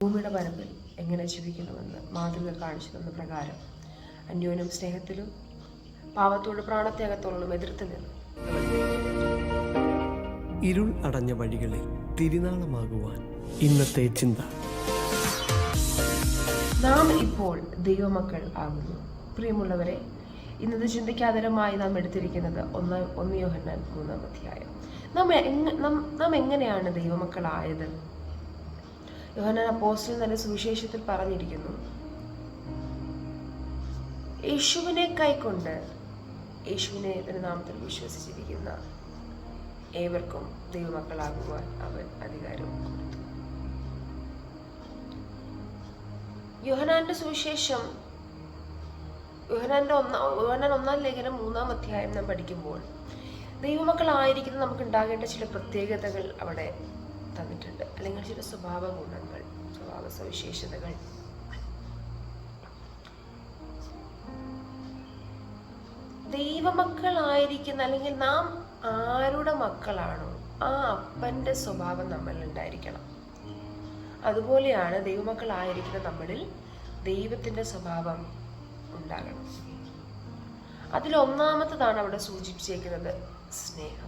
ഭൂമിയുടെ പരപ്പിൽ എങ്ങനെ ജീവിക്കണമെന്ന് മാതൃക കാണിച്ചു തന്ന പ്രകാരം അന്യോന്യം സ്നേഹത്തിലും പാവത്തോട് പ്രാണത്യാഗത്തോളം എതിർത്ത് നിന്ന് ഇരുൾ അടഞ്ഞ വഴികളിൽ തിരുനാളമാകുവാൻ ഇന്നത്തെ ചിന്ത. നാം ഇപ്പോൾ ദൈവമക്കൾ ആകുന്നു. പ്രിയമുള്ളവരെ, ഇന്നത്തെ ചിന്തയ്ക്ക് ആധാരമായി നാം എടുത്തിരിക്കുന്നത് 1 യോഹന്നാൻ 3-ാം അധ്യായം. നാം എങ്ങനെയാണ് ദൈവമക്കളായത്? യോഹന്നാൻ അപ്പോസ്തലൻ തന്റെ സുവിശേഷത്തിൽ പറഞ്ഞിരിക്കുന്നു, യേശുവിനെ കൈക്കൊണ്ട് യേശുവിനെ തന്റെ നാമത്തിൽ വിശ്വസിച്ചിരിക്കുന്ന ഏവർക്കും ദൈവമക്കളാകുവാൻ അവൻ അധികാരം കൊടുത്തു. യോഹന്നാന്റെ സുവിശേഷം യോഹന്നാൻ 1-ാം ലേഖനം 3-ാം അധ്യായം നാം പഠിക്കുമ്പോൾ ദൈവമക്കളായിരിക്കുന്ന നമുക്ക് ഉണ്ടാകേണ്ട ചില പ്രത്യേകതകൾ അവിടെ തന്നിട്ടുണ്ട്, അല്ലെങ്കിൽ ചില സ്വഭാവ ഗുണങ്ങൾ, സ്വഭാവ സവിശേഷതകൾ. ദൈവമക്കളായിരിക്കുന്ന, അല്ലെങ്കിൽ നാം ആരുടെ മക്കളാണോ ആ അപ്പന്റെ സ്വഭാവം നമ്മളിൽ ഉണ്ടായിരിക്കണം. അതുപോലെയാണ് ദൈവമക്കളായിരിക്കുന്ന നമ്മളിൽ ദൈവത്തിന്റെ സ്വഭാവം ഉണ്ടാകണം. അതിലൊന്നാമത്തതാണ് അവിടെ സൂചിപ്പിച്ചേക്കുന്നത് സ്നേഹം.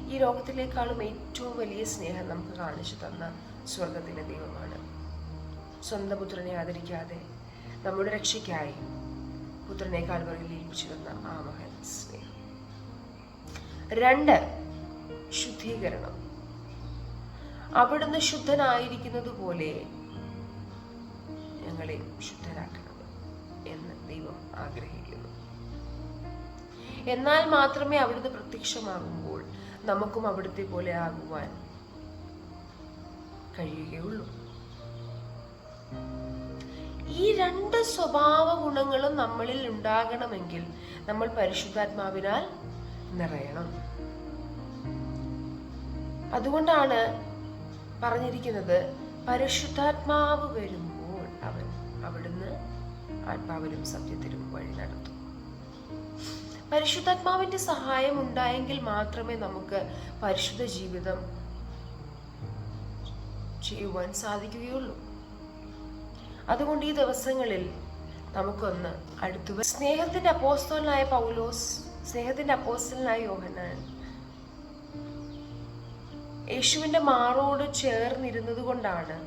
ഈ ലോകത്തിലേക്കാളും ഏറ്റവും വലിയ സ്നേഹം നമുക്ക് കാണിച്ചു തന്ന സ്വർഗത്തിലെ ദൈവമാണ്. സ്വന്തം പുത്രനെ ആദരിക്കാതെ നമ്മുടെ രക്ഷയ്ക്കായി പുത്രനെ കാൽവറിയിൽ ഏൽപ്പിച്ചു തന്ന ആ മകൻ സ്നേഹം. 2, ശുദ്ധീകരണം. അവിടുന്ന് ശുദ്ധനായിരിക്കുന്നത് പോലെ ഞങ്ങളെ ശുദ്ധരാക്കണം എന്ന് ദൈവം ആഗ്രഹിക്കുന്നു. എന്നാൽ മാത്രമേ അവിടുന്ന് പ്രത്യക്ഷമാകുമ്പോൾ നമുക്കും അവിടുത്തെ പോലെ ആകുവാൻ കഴിയുകയുള്ളൂ. ഈ 2 സ്വഭാവ ഗുണങ്ങളും നമ്മളിൽ ഉണ്ടാകണമെങ്കിൽ നമ്മൾ പരിശുദ്ധാത്മാവിനാൽ നിറയണം. അതുകൊണ്ടാണ് പറഞ്ഞിരിക്കുന്നത്, പരിശുദ്ധാത്മാവ് വരുമ്പോൾ അവിടുന്ന് ആത്മാവിലും സത്യത്തിലും വഴി നടത്തും. പരിശുദ്ധാത്മാവിന്റെ സഹായം ഉണ്ടായെങ്കിൽ മാത്രമേ നമുക്ക് പരിശുദ്ധ ജീവിതം ചെയ്യുവാൻ സാധിക്കുകയുള്ളൂ. അതുകൊണ്ട് ഈ ദിവസങ്ങളിൽ നമുക്കൊന്ന് അടുത്തു സ്നേഹത്തിന്റെ അപ്പോസ്തലനായ പൗലോസ്, സ്നേഹത്തിന്റെ അപ്പോസ്തലനായ യോഹന്നാൻ യേശുവിന്റെ മാറോട് ചേർന്നിരുന്നത് കൊണ്ടാണ്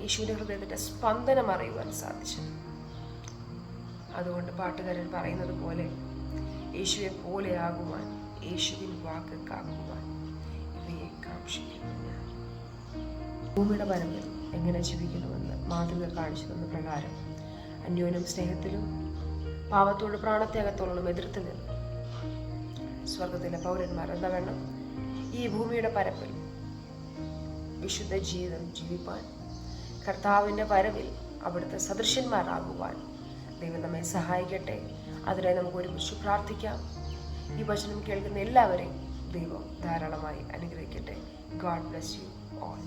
യേശുവിന്റെ ഹൃദയത്തിന്റെ സ്പന്ദനം അറിയുവാൻ സാധിച്ചത്. അതുകൊണ്ട് പാട്ടുകാരൻ പറയുന്നത് പോലെ, യേശുവെ പോലെ ആകുവാൻ, യേശുവിൻ വാക്ക് കാക്കുവാൻ ഇവയെ കാക്ഷിക്കുന്നു ഞാൻ. ഭൂമിയുടെ പരപ്പിൽ എങ്ങനെ ജീവിക്കണമെന്ന് മാതൃക കാണിച്ചു തന്ന പ്രകാരം അന്യോന്യം സ്നേഹത്തിലും പാവത്തോട് പ്രാണത്യാഗത്തോളം എതിർത്ത് നിന്ന് സ്വർഗത്തിലെ പൗരന്മാർ എന്ന വേണം ഈ ഭൂമിയുടെ പരപ്പിൽ വിശുദ്ധ ജീവിതം ജീവിപ്പാൻ, കർത്താവിന്റെ വരവിൽ അവിടുത്തെ സദൃശന്മാരാകുവാൻ ദൈവം നമ്മെ സഹായിക്കട്ടെ. അതിനായി നമുക്ക് ഒരുമിച്ച് പ്രാർത്ഥിക്കാം. ഈ വചനം കേൾക്കുന്ന എല്ലാവരെയും ദൈവം ധാരാളമായി അനുഗ്രഹിക്കട്ടെ. God bless you all.